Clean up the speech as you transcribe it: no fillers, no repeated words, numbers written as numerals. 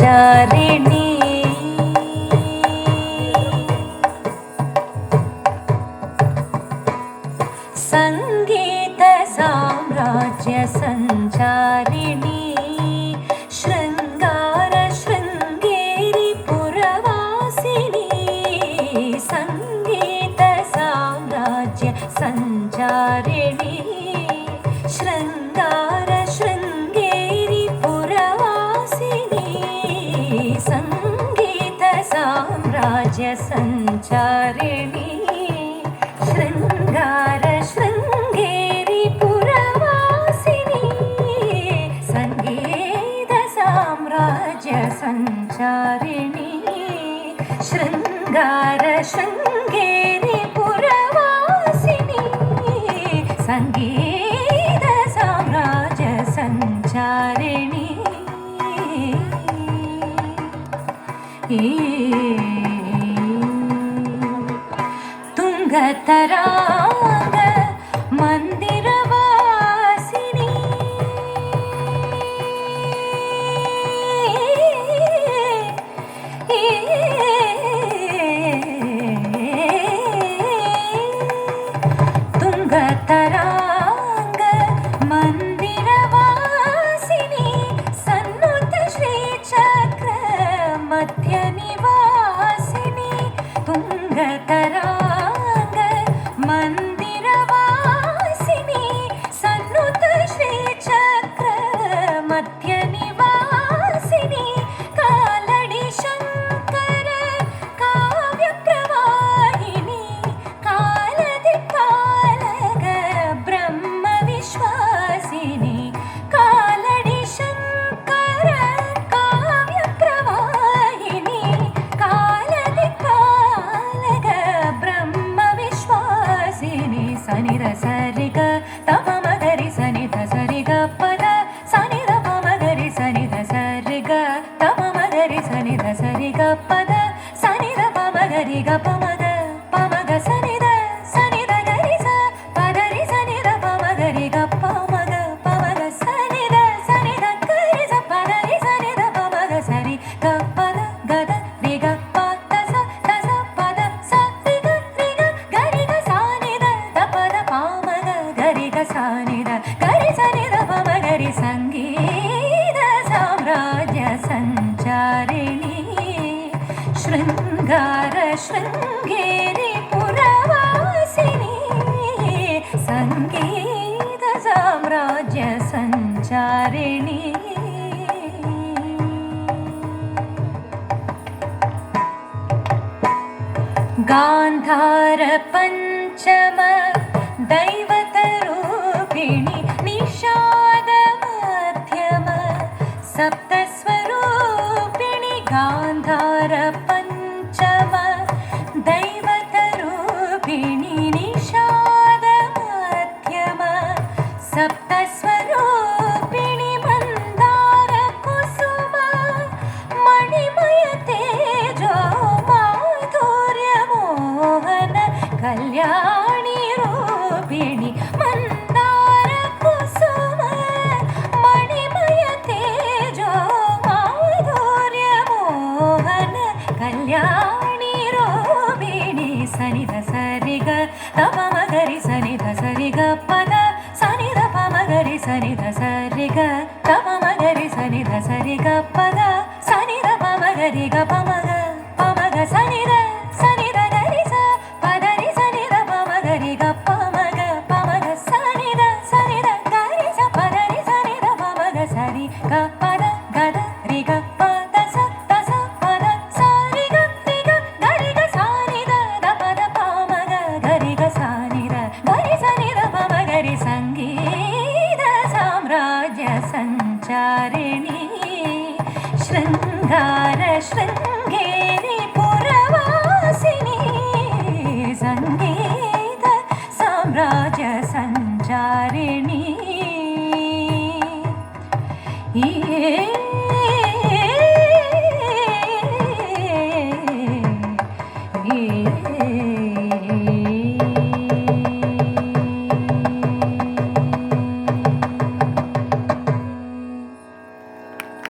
సంచారిణి సంగీత సామ్రాజ్య సంచారిణి శృంగార శృంగేరి పురవాసిని సంగీత సామ్రాజ్య సంచారిణి శృంగార శృంగేరి పురవాసిని సంగీత సామ్రాజ్య సంచారిణి శృంగార శృంగేరి పురవాసిని సంగీత సామ్రాజ్య సంచారిణి శృంగార శృంగేరి పురవాసిని సంగీత సామ్రాజ్య సంచారిణి తుంగతరాంగ మందిరవాసిని తుంగతరాంగ మందిరవాసిని సన్నుత శ్రీచక్ర మధ్య నివాసిని తుంగతరాంగ మందిరవాసిని సన్నుత శ్రీచక్ర మధ్య నివాసిని కాలడి శంకర కావ్య ప్రవాహిని కాలది కాలగ బ్రహ్మ విశ్వాసిని కాలడి శంకర కావ్య ప్రవాహిని కాలది కాలగ బ్రహ్మ విశ్వాసిని సనిర సరిగ తమ మగరి సనిధ సరిగ పద సనిధ మగరి సనిధ సరిగ తమ మగరి సనిధ సరిగ పద సనిధ మగరి గ పమగ పమగ సనిధ సనిధ గరి స పదరి సనిధ పమగరి గ పమగ పమగ సనిధ సనిధ గరి స పదరి సనిధ పమగ సరి గ పద గద రి గ పద స దస పద స రి గ గరి గ సానిధ ద పద పమగ గరి గ సానిధ గరి సనిధ పమగరి సంగీత సామ్రాజ్య సంచారిణి శృంగార శృంగేరి పురవాసిని సంగీత సామ్రాజ్య సంచారిణి గాంధార పంచమ దైవత రూపిణి నిషాద మధ్యమ సప్త స్వరూపిణి గాంధార పంచమ దైవత రూపిణి నిషాద మధ్యమ సప్త స్వరూపిణి మందార కుసుమ మణిమయ తేజో మాధుర్య మోహన కళ్యాణి రూపిణి మందార కుసుమ మణిమయ తేజో మాధుర్య మోహన కళ్యాణి రూపిణి సనిధ సరిగ తమ మగరి సనిధ సరిగ పద సనిధ పమగరి సనిధ సరిగ తమ మగరి సనిధ సరిగ పద సనిధ పమగరి గ పమగ పమగ సనిధ సనిధ గరి స పదరి సనిధ పమగరి గ పమగ పమగ సనిధ సనిధ గరి స పదరి సనిధ పమగ సరి గ పద గద రి గ పద స దస పద సరి గ గరి గ సానిధ ద పద పమగ గరి గ సానిధ గరి సనిధ పమగరి సంగీత సామ్రాజ్య సంచారిణి శృంగార శృంగ